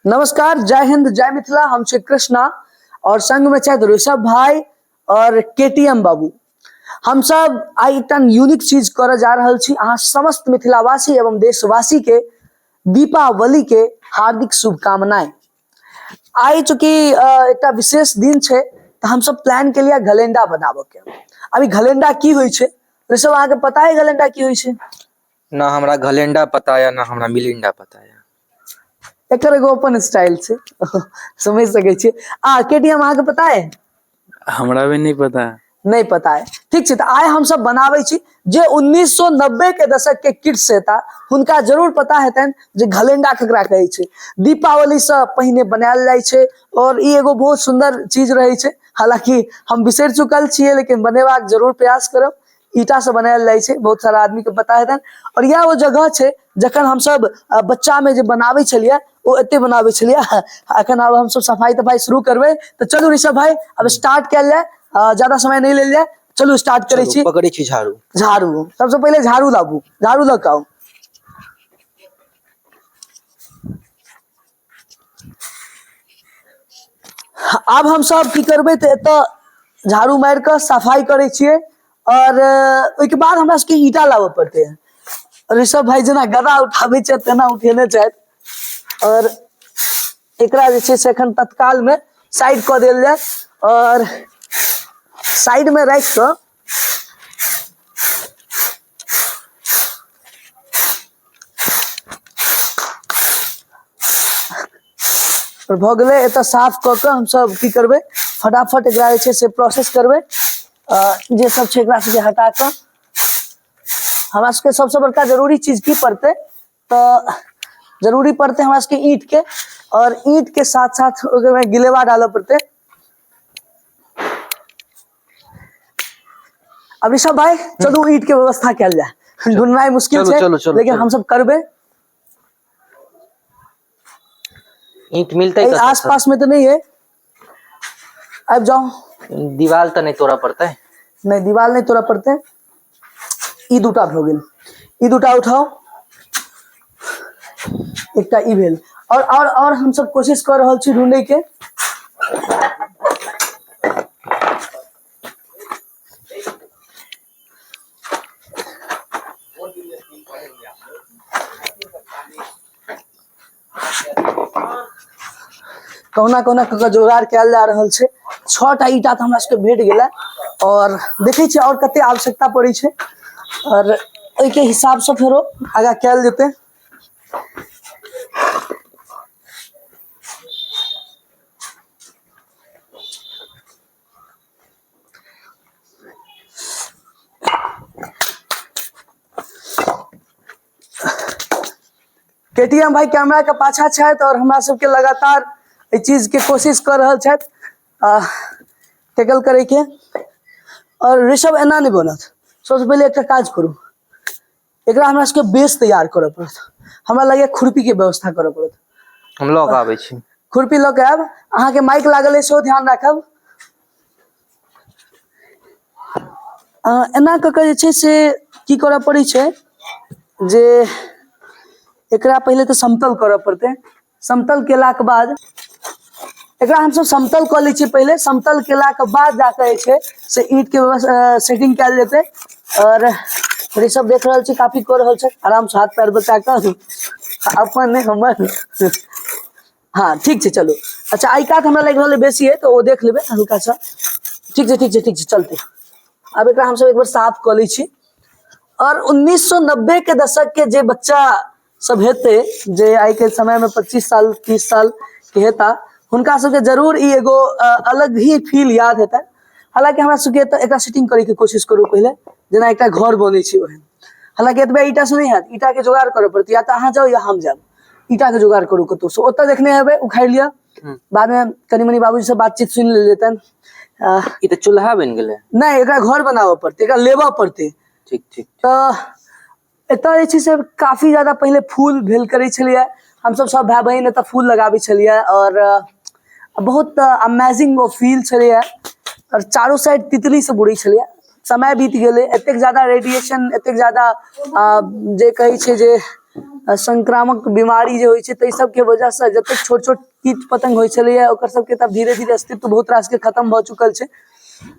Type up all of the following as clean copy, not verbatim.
नमस्कार, जय हिंद, जय मिथिला। हम श्री कृष्णा और संग में छथि ऋषभ भाई और केटीएम बाबू। हम सब आई एकटा यूनिक चीज करे जा रहल छी। अहाँ समस्त मिथिलावासी एवं देशवासी के दीपावली के हार्दिक शुभकामनाएं। आई चूंकि एक विशेष दिन छे तो हम सब प्लान के लिए घलेंडा बनाबो के। अभी घलेंडा की होई छे ऋषभ, अहाँ के पता है घलेंडा की होई छे? ना हमरा घलेंडा पता है ना हमरा मिलिंडा पता है। एकर एगो अपन स्टाइल से समझ सके छी। केटीएम अहाँ के पता है? हमरा भी नहीं पता। नहीं पता है, ठीक है। तो आए हम सब बनावे छी जे 1990 के दशक के किड्स हेता हुनका जरूर पता हेतन जे घलेंडा केकरा कहै छै। दीपावली से पहिने बनायल जाय छै और ई एगो बहुत सुंदर चीज रहे छै। हालांकि हम बिसर चुकल छियै लेकिन बनेबाक जरूर प्रयास करब। ईटा से बनायल जाय छै, बहुत सारा आदमी के पता हेतन। और यह वो जगह छै जखन हम सब बच्चा में जे बनावे छलियै वो एते बनावे छलियै। अखन अब हम सब सफाई तफाई शुरू करबै। तो चलू ऋषभ भाई अब स्टार्ट कयल जाय, ज्यादा समय नहीं ले लिया। चलो स्टार्ट करे छी। पकड़े छी झाड़ू। झाड़ू सबसे पहले झाड़ू लाबू, झाड़ू लग आओ। अब हम सब की करबे तो एत झाड़ू मार के सफाई करे छिए और उसके बाद हमरा सबके ईटा लाबे पड़ते हैं। ऋषभ भाई जना गदा उठाबे छै तेना उठेने छथि और एकरा जे छै से एखन तत्काल में साइड क देल जाय और साइड में रख के और भ गेले। एत साफ क के हम सब की करबे फटाफट एकरा जे छै से प्रोसेस करबे। जे सब छै एकरा से हटा के हमरा सबके सबसे बड़का जरूरी चीज की पड़ते तो जरूरी पड़ते हमरा सबके ईंट के, और ईंट के साथ साथ ओकरे गिलेवा डाले पड़ते। अब ऋषभ भाई चलू ईंट के व्यवस्था कल जाए। ढूंढना मुश्किल है लेकिन हम सब करबे। ईंट मिलते है आस पास में तो नहीं है, अब जाओ। दीवार तो नहीं तोड़ा पड़ता है? नहीं दीवार नहीं तोड़ा पड़ते। ई दूटा भ गेल, ई दूटा उठाओ। एकटा ई भेल और हम सब कोशिश कर रहल छी ढूंढे के। कहुना कहुना क जोगाड़ कयल जा रहल छै। 6टा ईटा तो हमरा सबके भेट गेला और देखे छियै और कते आवश्यकता पड़ी छै और ओइ के हिसाब से फेरो आगा कयल जेते। केटीएम भाई कैमरा के पाछा छथि और हमरा सबके लगातार इस चीज के कोशिश कर रहल छथि टैकल करे के। और ऋषभ एना नहीं बनत। सबसे पहले एक काज करू, एकरा हमरा सबके बेस तैयार करे पड़त। हमरा लगे खुरपी के व्यवस्था करे पड़त। हम लोग आवे छी, खुरपी ल के आब। अहाँ के माइक लागल है सेहो ध्यान राखब। एना क के जे छै से की करे पड़ी छै जे एकरा पहले तो समतल करे पड़ते। समतल केला के बाद एकरा हम सब समतल क लै छी पहले। समतल केला के बाद जाके जे छै से ईंट के सेटिंग कयल जेते। और ऋषभ देख रहल छी काफी कर रहल छै, आराम से हाथ पैर बचा के अपन नहीं हमर। हाँ ठीक है चलो। अच्छा आई कात हमरा लग रहल बेसी है तो वो देख लेबे हल्का सा। ठीक है ठीक है ठीक है चलते। अब एकरा हम सब एक बार साफ क लै छी। और 1990 के दशक के जे बच्चा सब हेते जे आई के समय में 25 साल 30 साल के हेता हुनका सबके जरूर ई एगो अलग ही फील याद हेता। हालांकि हमरा सबके त एकरा सेटिंग करे के कोशिश करू पहले, जेना एकटा घर बनै छै ओहन। हालांकि एतबे ईटा से नहीं हैत, ईटा के जुगाड़ करे पड़त। या त अहाँ जाओ या हम जाब, ईटा के जुगाड़ करू कतौ से। ओतऽ देखने हेबै उखाड़ लिया, बाद में कनी मनी बाबूजी से बातचीत सुन लेतन। ई त चूल्हा बन गेले। नहीं एकरा घर बनावे पड़ते, एकरा लेबा पड़ते। ठीक ठीक। तो एतऽ जे छै से काफी ज्यादा पहले फूल भेल करे छलिए। हम सब भाई बहन एतऽ फूल लगाबे छलिए और बहुत अमेजिंग वो फील छलिए। और चारों साइड तितली से बुड़ी छलिए। समय बीत गेले, एतेक ज्यादा रेडिएशन, एतेक ज्यादा जे कहे छै जे संक्रामक बीमारी जे होइ छै ताहि सबके वजह से जतेक छोट छोट कीट पतंग होइ छलैया ओकर सबके तब धीरे धीरे अस्तित्व बहुत रास के खत्म भऽ चुकल छै।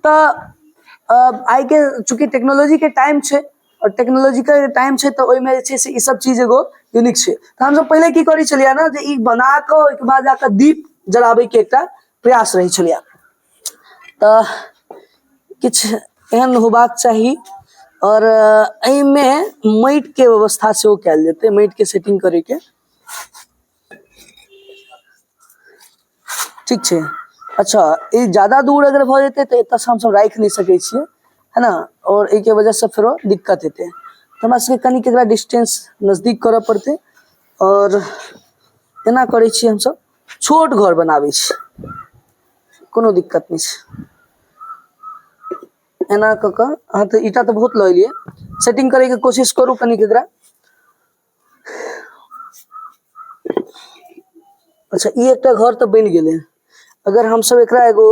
तऽ आइ के चूंकि टेक्नोलॉजी के टाइम छै और टेक्नोलॉजी के टाइम छै तऽ ओहिमे जे छै से ई सब चीज एगो यूनिक छै। तऽ हमसब पहिले की करै छलियै ने जे ई बना कऽ ओहिके बाद जाकऽ दीप जलाबै के एकटा प्रयास रहै छलैया। तऽ किछु एहन होबाक चाही और एहिमे माटि के व्यवस्था सेहो कयल जेतै, माटि के सेटिंग करे के। ठीक छै। अच्छा ई ज्यादा दूर अगर भऽ जेतै तऽ एतऽ से हमसब राखि नहि सकै छियै, है ना, और एहि के वजह से फेरो दिक्कत हेतै। तऽ हमरा सबके कनिक एकरा डिस्टेंस नजदीक करऽ पड़तै और एना करै छियै हमसब, छोट घर बनाबै छी, कोनो दिक्कत नहीं छै। एना कऽ कऽ अहाँ तऽ ईटा तऽ बहुत लऽ एलियै, सेटिंग करे के कोशिश करू कनिक एकरा। अच्छा ई एकटा घर तऽ बनि गेलै, अगर हमसब एकरा एगो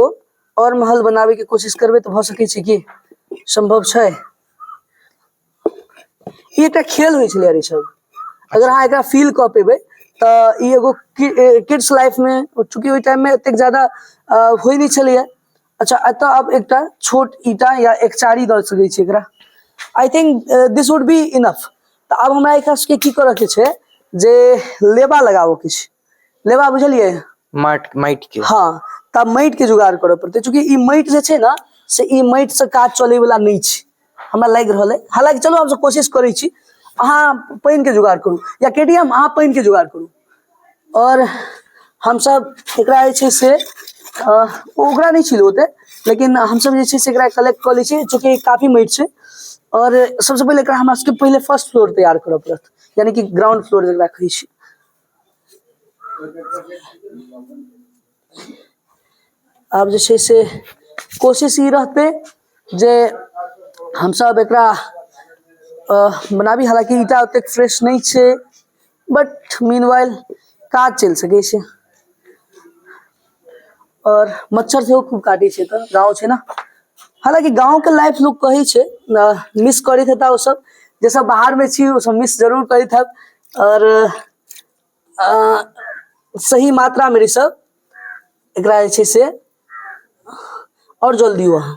और महल बनावे के कोशिश करबै तऽ भऽ सकै छै कि संभव छै। ई एकटा खेल होइ छलै ऋषभ, अगर अहाँ एकरा फील कऽ पेबै तऽ ई एगो किड्स लाइफ में, चूंकि ओहि टाइम में एतेक ज्यादा होइ नहीं छलैया। अच्छा एतऽ अब एकटा छोट ईटा या एक चारी दऽ सकै छी एकरा, I think this would be enough. तऽ आब हमरा एकरा सबके की करऽ के छै जे लेबा लगाबऽ के छै, लेबा बुझलियै? माटि के। हाँ, तब माटि के जुगाड़ करऽ पड़तै, चूंकि ई माटि जे छै ना से ई माटि से काज चलै वाला नहीं छै, हमरा लागि रहल है। हालांकि चलो हमसब कोशिश करै छी, अहाँ पानि के जुगाड़ करू या केटीएम अहाँ पानि के जुगाड़ करू और हमसब एकरा जे छै से ओकरा नहीं छिलो ओते, लेकिन हमसब जे छै से एकरा कलेक्ट कऽ लै छी, चूंकि काफी माटि छै। और सबसे पहिले एकरा हमरा सबके पहिले फर्स्ट फ्लोर तैयार करऽ पड़त, यानी कि ग्राउंड फ्लोर जकरा कहै छी। आब जे छै से कोशिश ई रहतै जे हमसब एकरा बनाबी, हालांकि ईटा ओतेक फ्रेश नहीं छै, बट मीनवाइल काज चलि सकै छै। और मच्छर सेहो खूब काटे छै, तऽ गाँव छै ना। हालांकि गाँव के लाइफ लोग कहै छै मिस करैत हेता ओ सब, जे सब बाहर में छी ओ सब मिस जरूर करैत हैब। और सही मात्रा में ऋषभ एकरा जे छै से और जल दियौ अहाँ,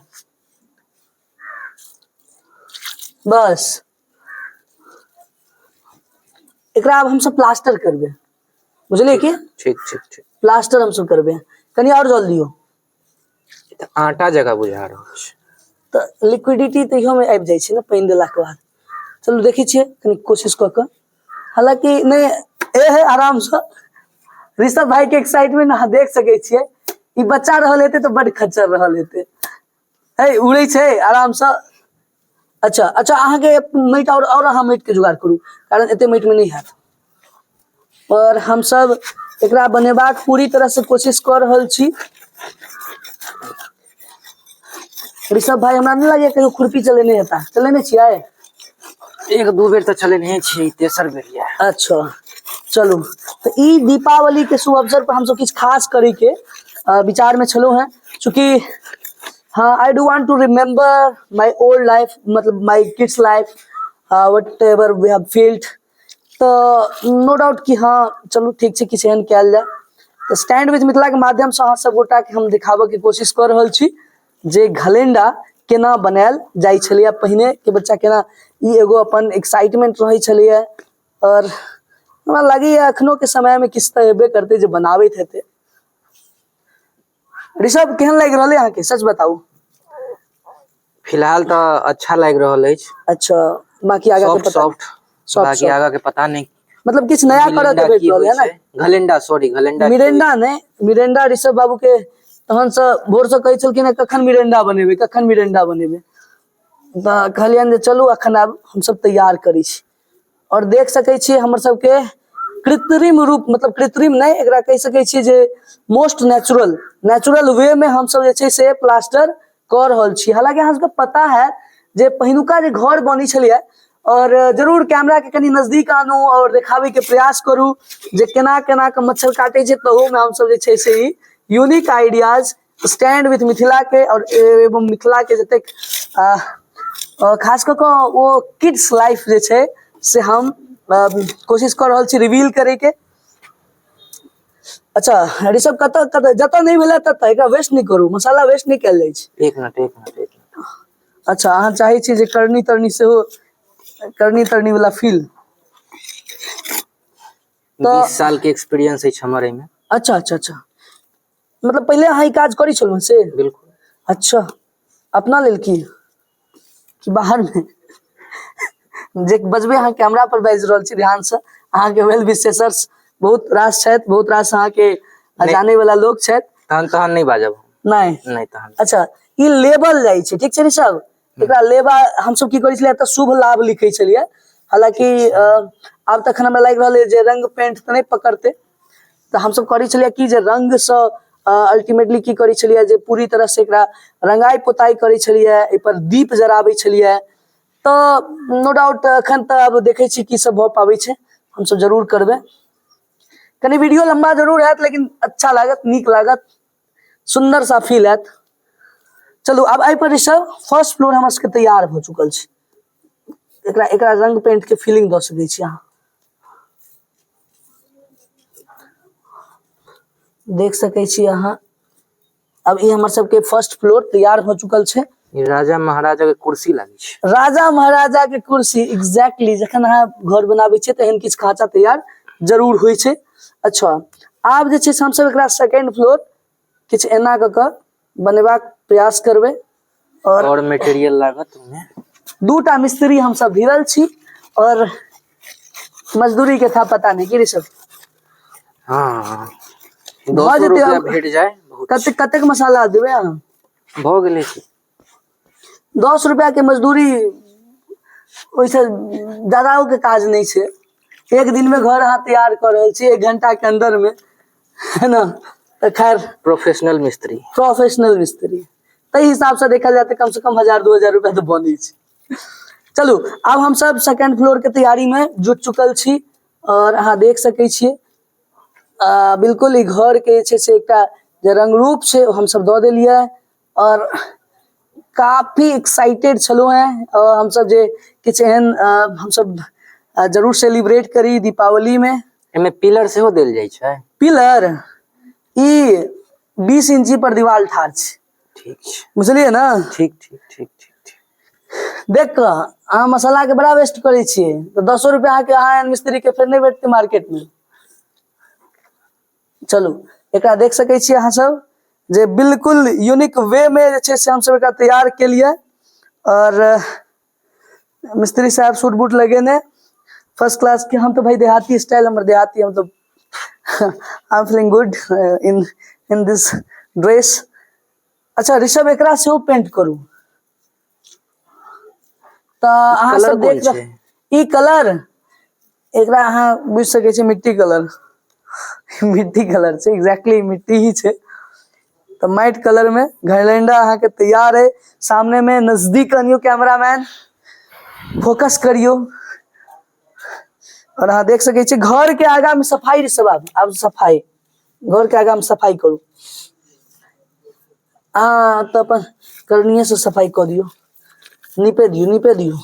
बस एकरा आब हमसब प्लास्टर करबै, बुझलियै कि? ठीक ठीक ठीक। प्लास्टर हमसब करबै, कनी और जल दियौ। तऽ आटा जगह बुझा रहल छै। तऽ लिक्विडिटी तऽ इहो में आबि जाइ छै ने पानि देलाके बाद। चलू देखै छियै कनी कोशिश कऽ कऽ, हालांकि नहीं है आराम से। ऋषभ भाई के एक्साइटमेंट अहाँ देख सकै छियै, ई बच्चा रहल हेतै तऽ बड खच्चर रहल हेतै। है उड़ै छै आराम से। अच्छा अच्छा अहाँके माटि और अहाँ माटि के जुगाड़ करू, कारण एते माटि में नहीं हैत। और हमसब एकरा बनेबाक पूरी तरह से कोशिश कऽ रहल छी। ऋषभ भाई हमरा नहीं लागैया कहियो खुरपी चलेने हेता, चलेने छियै? एक दू बेर तऽ चलेने छियै, तेसर बेर ये। अच्छा चलू, तऽ ई दीपावली के शुभ अवसर पर हमसब किछु खास करे के विचार में छलहुँ हैं, चूंकि हाँ I do want to remember my old life, मतलब my kids life, whatever we have feeled. तऽ नो डाउट कि हाँ चलू ठीक छै, किछु एहन कयल जाय। तऽ स्टैंड विथ मिथिला के माध्यम से अहाँ सब गोटा के हम दिखाबऽ के कोशिश कऽ रहल छी जे घलेंडा केना बनायल जाइ छलैया पहिने के बच्चा, केना ई एगो अपन एक्साइटमेंट रहै छलैया। और हमरा लागैया अखनो के समय में किछु तऽ हेबे करतै जे बनाबैत हेतै। ऋषभ केहन लागि रहल है अहाँके, सच बताऊ? फिलहाल तऽ अच्छा लागि रहल अछि। अच्छा बाकी आगा के सॉफ्ट पता सॉफ्ट, बाकी आगा के पता नहीं। मतलब किछु नया करऽ के भेट रहल है ना। घलेंडा, सॉरी घलेंडा की होइ मिरेंडा छै? नहीं, मिरेंडा ऋषभ बाबू के तहन से भोर से कहै छलखिन हैं कखन मिरेंडा बनेबै, कखन मिरेंडा बनेबै। तऽ कहलियनि जे चलू अखन आब हमसब तैयार करै छी। और देख सकै छियै हमर सबके कृत्रिम रूप, मतलब कृत्रिम नहीं एकरा कहि सकै छियै जे मोस्ट नेचुरल वे में हमसब जे छै से प्लास्टर कऽ रहल छी। हालांकि अहाँ सबके पता हैत जे पहिलुका जे घर बनै छलैया, और जरूर कैमरा के कनी नजदीक आनू और देखाबै के प्रयास करू जे केना केना के मच्छर काटे छै, तहू में हमसब जे छै से ई unique ideas stand with Mithila के और एवं मिथिला के जतेक खास कऽ कऽ ओ किड्स लाइफ जे छै से हम कोशिश कर रहल छी रिवील करे के। अच्छा ऋषभ कतऽ कतऽ जतऽ नहीं मिले ततऽ एकरा वेस्ट नहीं करू, मसाला वेस्ट नहीं कयल जाइ छै। एक मिनट एक मिनट एक मिनट। अच्छा अहाँ चाहे छी जे करनी तरनी से हो, करनी तरनी वाला फील। 20 साल के एक्सपीरियंस है हमारे में। अच्छा अच्छा अच्छा, मतलब पहले अहाँ ई काज करी छलहुँ से? बिल्कुल। अच्छा अपना लेल की कि बाहर में? जे बजबे अहाँ कैमरा पर बाजि रहल छी ध्यान से, अहाँ के वेल विशेषर्स बहुत रास छथि, बहुत रास अहाँ के जाने वाला लोग छथि। तहन तहन नहीं बाजब। नहीं नहीं तहन। अच्छा ई लेबल जाइ छै, ठीक छै ऋषभ? एकरा लेबा हम सब की करै छलियै तऽ शुभ लाभ लिखै छलियै। हालांकि आब तखन हमरा लागि रहल है जे रंग पेंट तऽ नहीं पकड़ते, तऽ हम सब करै छलियै कि जे रंग से अल्टीमेटली की करै छलियै जे पूरी तरह से एकरा रंगाई पोताई करै छलियै, एहि पर दीप जराबै छलियै। तऽ नो डाउट एखन तऽ अब देखै छी की सब भऽ पाबै छै, हम सब जरूर करबै। कनी वीडियो लंबा जरूर हैत लेकिन अच्छा लागत, नीक लागत, सुंदर सा फील हैत। चलू आब एहि पर ऋषभ फर्स्ट फ्लोर हमर सबके तैयार भऽ चुकल छै। एकरा एकरा रंग पेंट के फीलिंग दऽ सकै छी अहाँ, देख सकै छी अहाँ। अब ई हमर सबके फर्स्ट फ्लोर तैयार भऽ चुकल छै। ई राजा महाराजा के कुर्सी लागे छै। राजा महाराजा के कुर्सी, एग्जैक्टली। जखन अहाँ घर बनाबै छियै तऽ एहन किछु खांचा तैयार जरूर होइ छै। अच्छा आब जे छै से हमसब एकरा सेकेंड फ्लोर किछु एना कऽ कऽ बनेबाक प्रयास करबै। और मटेरियल लागत में। दूटा मिस्त्री हम सब भिड़ल छी और मजदूरी के था पता नहीं कि ऋषभ। हाँ भऽ 200 जेतै रुपया अब। भेट जाए बहुत। कतेक कतेक मसाला देबै अहाँ? भऽ गेलै की। 10 रुपया के मजदूरी ओइसे दादाओ के काज नहीं छै। एक दिन में घर अहाँ तैयार कर रहल छी, 1 घंटा के अंदर में, है ना? तो खैर प्रोफेशनल मिस्त्री। प्रोफेशनल मिस्त्री ताहि हिसाब से देखल जाए तो कम से कम 1000-2000 रुपया तो बनै छै। चलू आब हम सब सेकंड फ्लोर के तैयारी में जुट चुकल छी और अहाँ देख सकै छियै बिल्कुल ई घर के जे छै से एकटा जे रंग रूप छै हम सब दऽ देलियै और काफी एक्साइटेड छलहुँ हैं। और हम सब जे किछु एहन हम सब जरूर सेलिब्रेट करी दीपावली में। एमे पिलर सेहो देल जाइ छै। पिलर ई 20 इंची पर दीवार ठाढ़ छै। ठीक छै, बुझलियै ना? ठीक ठीक ठीक ठीक ठीक। देख कऽ अहाँ मसाला के बड़ा वेस्ट करै छियै, तो 10 रुपया के अहाँ मिस्त्री के फेर नहीं भेटतै मार्केट में। चलू एकरा देख सकै छियै अहाँ सब जे बिल्कुल यूनिक वे में जे छै से हम सब एकरा तैयार केलियै। और मिस्त्री साहब सूट बूट लगेने फर्स्ट क्लास के। हम तो भाई देहाती स्टाइल, हमर देहाती, मतलब I am feeling good in this dress. अच्छा ऋषभ एकरा सेहो पेंट करू तऽ अहाँ कलर सब कोन देख छै? ई कलर एकरा अहाँ बुझ सकै छी मिट्टी कलर। मिट्टी कलर छै, एग्जैक्टली मिट्टी ही छै। तो माइट कलर में घरलैंडा अहाँ के तैयार है। सामने में नजदीक आनियो कैमरामैन, फोकस करियो। और अहाँ देख सकै छी घर के आगा में सफाई ऋषभ, आब सफाई घर के आगा में सफाई करू। तो अपन करनिये से सफाई कऽ दियौ, नीपे दियौ नीपे दियौ।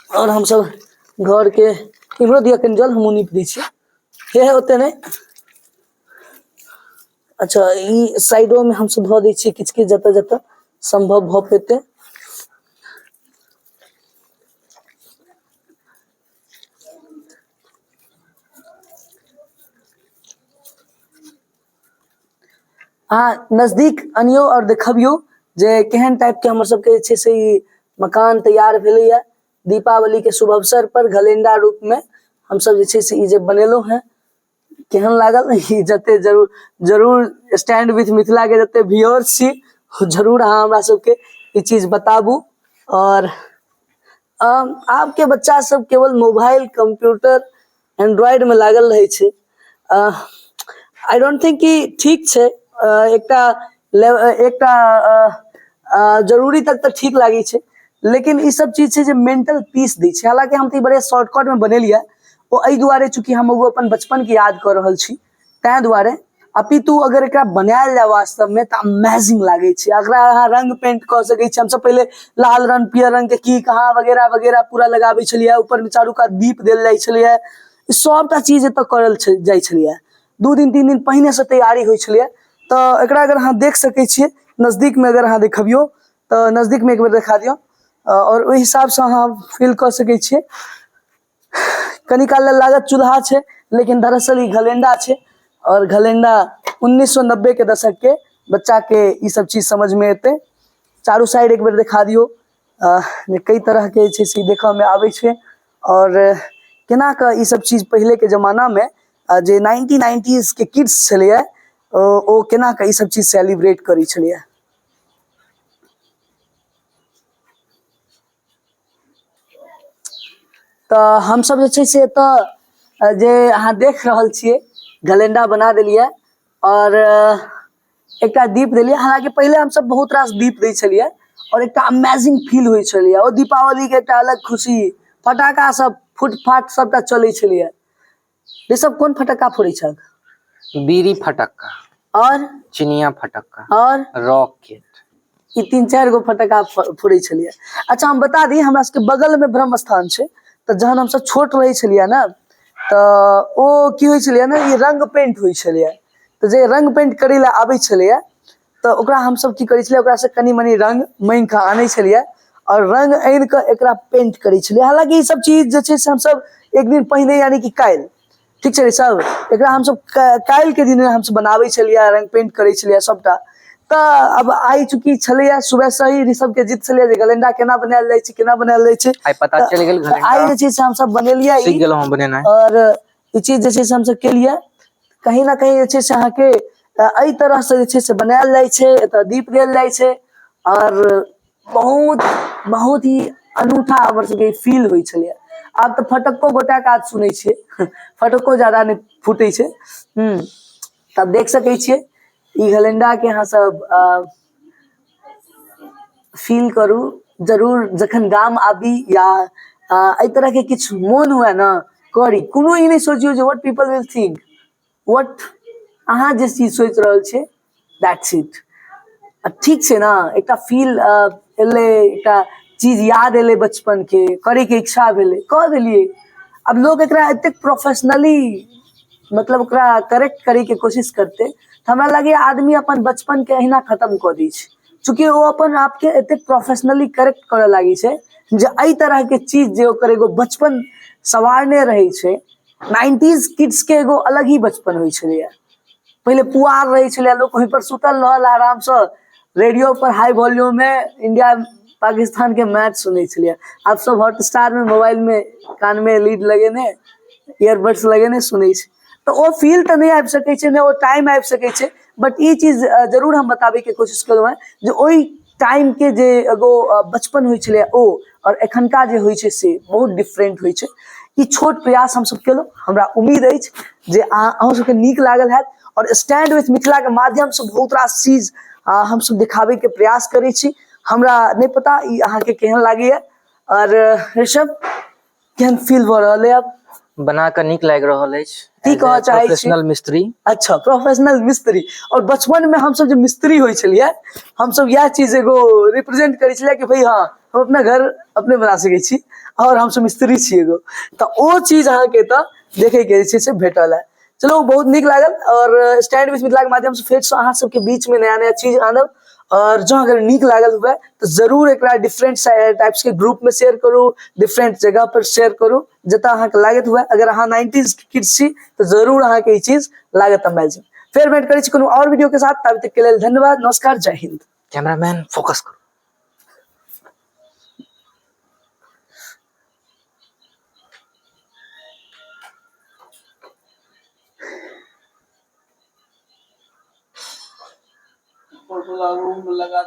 और हम सब घर के इम्हरो दिया कनी जल, हमहूँ नीप दै छी। हे ओते नहीं। अच्छा ई साइडो में हम सब धऽ दै छियै किछ किछ जतऽ जतऽ संभव भऽ पेतै। अहाँ नजदीक अनियो और देखबियो जे केहन टाइप के हमर सबके जे छै से ई मकान तैयार भेलैया। दीपावली के शुभ अवसर पर घलेंडा रूप में हम सब जे छै से ई जे बनेलहुं हैं, केहन लागल ई जते जरूर जरूर स्टैंड विथ मिथिला के जते व्यूअर्स छी जरूर अहाँ हमरा सबके ई चीज बताबू। और आब के बच्चा सब केवल मोबाइल कंप्यूटर एंड्रॉइड में लागल रहे छै। आई डोंट थिंक कि ठीक छै। एकटा जरूरी तक तऽ ठीक लागे छै, लेकिन ई सब चीज छै जे मेंटल पीस दै छै। हालांकि हम तऽ ई बड़े शॉर्टकट में बनेलिया ओ एहि दुआरे चूंकि हम एगो अपन बचपन के याद कऽ रहल छी, तैं दुआरे। अपितु अगर एकरा बनायल जाय वास्तव में तो अमेजिंग लागे छै। अगला अहाँ रंग पेंट कर सकै छी। हम सब पहले लाल रंग, पियर रंग के की कहाँ वगैरह वगैरह पूरा लगाबै छलियै, ऊपर में चारू कात दीप देल जाइ छलियै। ई सबटा चीज एतऽ करल जाइ छलियै। 2 दिन 3 दिन पहिने से तैयारी होइ छलियै। तो एकरा अगर अहाँ देख सकै छियै नजदीक में, अगर अहाँ देखबियो तो नजदीक में एक बेर देखा दियो और ओहि हिसाब से अहाँ फील कर सकै छियै। कनी काल लेल लागत चूल्हा छै, लेकिन दरअसल ई घलेंडा छै। और घलेंडा 1990 के दशक के बच्चा के ई सब चीज समझ में एते। चारू साइड एक बेर दिखा दियो जे कई तरह के छै से देखऽ में आबै छै। और केना के ई सब चीज पहले के जमाना में जे 1990s के किड्स छलियै ओ केना के ई सब चीज सेलिब्रेट करै छलियै। तो हम सब जे छै से एतऽ जे अहाँ देख रहल छियै घलेंडा बना देलियै और एकटा दीप देलियै। हालांकि पहले हम सब बहुत रास दीप दै छलियै और एकटा अमेजिंग फील होइ छलियै। ओ दीपावली के एकटा अलग खुशी, फटाका सब फुटफाट सबटा चलै छलियै। ऋषभ कोन फटक्का फोड़ै छक? बीड़ी फटक्का, और चिनिया फटक्का, और रॉकेट। ई 3-4 गो फटक्का फोड़ै छलियै। अच्छा हम बता दी, हमरा सबके बगल में ब्रह्म स्थान छै। तो जहन हम सब छोट रहे छलियै ना, तो ओ की होइ छलियै ना, ई रंग पेंट होइ छलियै। तो जे रंग पेंट करै ला आबै छलियै तो ओकरा हम सब की करै छलियै, ओकरा से कनी मनी रंग मांगि के आनै छलियै और रंग आनि के एकरा पेंट करै छलियै। हालांकि ई सब चीज जे छै से हम सब एक दिन पहिने यानी कि काल्हि, ठीक छै सब, एकरा हम सब काल्हि के दिन हम सब बनाबै छलियै, रंग पेंट करै छलियै सबटा। तो अब आइ चूंकि छलैया सुबह से ही ऋषभ के जिद छलैया जे घलेंडा केना बनायल जाइ छै, केना बनायल जाइ छै। आइ पता चल गेल घलेंडा आइ जे छै से हम सब बनेलियै सीख ई। गेलहुं हम बनेनाइ। और ई चीज जे छै से हम सब केलियै। कहीं ना कहीं जे छै से अहाँके एहि तरह से जे छै से बनायल जाइ छै। एतऽ दीप देल जाइ छै और बहुत बहुत ही अनूठा हमर सबके फील होइ छलै। आब तऽ फटक्को गोटा काज सुनै छियै, फटक्को ज्यादा नहि फूटै छै। तब देख सकै छियै ई घलेंडा के अहाँ सब फील करू जरूर। जखन गाम आबी या एहि तरह के किछु मोन हुए ना, करी। कोनो ई नहीं सोचियो जे what people will think, what अहाँ जे चीज सोचि रहल छियै दैट्स इट। ठीक छै ना, एकटा फील एलै, एकटा चीज याद एलै बचपन के, करे के इच्छा भेलै, कह देलियै। अब लोग एकरा एतेक प्रोफेशनली मतलब ओकरा करेक्ट करे के कोशिश करते तो हमरा लगैया आदमी अपन बचपन के अहिना खत्म कऽ दै छै। चूंकि वो अपन आप के एतेक प्रोफेशनली करेक्ट करे लागी छै जे एहि तरह के चीज जे ओकर एगो बचपन सवारने रहे छै। 90s किड्स के एगो अलग ही बचपन होइ छलैया। पहले पुआर रहे छलै, लोग वहीं पर सुतल रहल आराम से, रेडियो पर हाई वॉल्यूम में इंडिया पाकिस्तान के मैच सुनै छलियै। आब सब हॉटस्टार में, मोबाइल में, कान में लीड लगेने, ईयरबड्स लगेने सुनै छै। तो ओ फील तो नहीं आबि सकै छै, ने ओ टाइम आबि सकै छै। बट ई चीज जरूर हम बताबे के कोशिश केलहुँ हैं जे ओहि टाइम के जे एगो बचपन होइ छलै ओ और एखनका जे होइ छै से बहुत डिफरेंट होइ छै। ई छोट प्रयास हम सब केलहुँ। हमरा उम्मीद अछि जे अहाँ सबके नीक लागल हैत। और स्टैंड विथ मिथिला के माध्यम से बहुत रास चीज हम सब दिखाबे के प्रयास करै छी। हमरा नहीं पता ई अहाँ के केहन लागैया। और ऋषभ केहन फील भऽ रहल है अब? बना कऽ नीक लागि रहल अछि। की कहऽ चाहै छी? प्रोफेशनल मिस्त्री। अच्छा, प्रोफेशनल मिस्त्री। और बचपन में हम सब जो मिस्त्री होइ छलियै, हम सब यह चीज एगो रिप्रेजेंट करै छलियै कि भाई हाँ हम अपना घर अपने बना सकै छी और हम सब मिस्त्री छी एगो। तो ओ चीज अहाँ के एतऽ देखे के जे छै से भेटल है। चलो बहुत नीक लागल। और स्टैंड विथ मिथिला के माध्यम से फेर से अहाँ सबके बीच में नया नया चीज आनब। और जो अगर नीक लागल हुए तो जरूर एकरा डिफरेंट टाइप्स के ग्रुप में शेयर करू, डिफरेंट जगह पर शेयर करू जतऽ अहाँ के लागत हुए। अगर अहाँ 90s किड्स छी तो जरूर अहाँ के ई चीज लागत अमेजिंग। फिर भेंट करै छी कोनो और वीडियो के साथ। तब तक के लेल धन्यवाद, नमस्कार, जय हिंद। कैमरामैन फोकस करो। लगा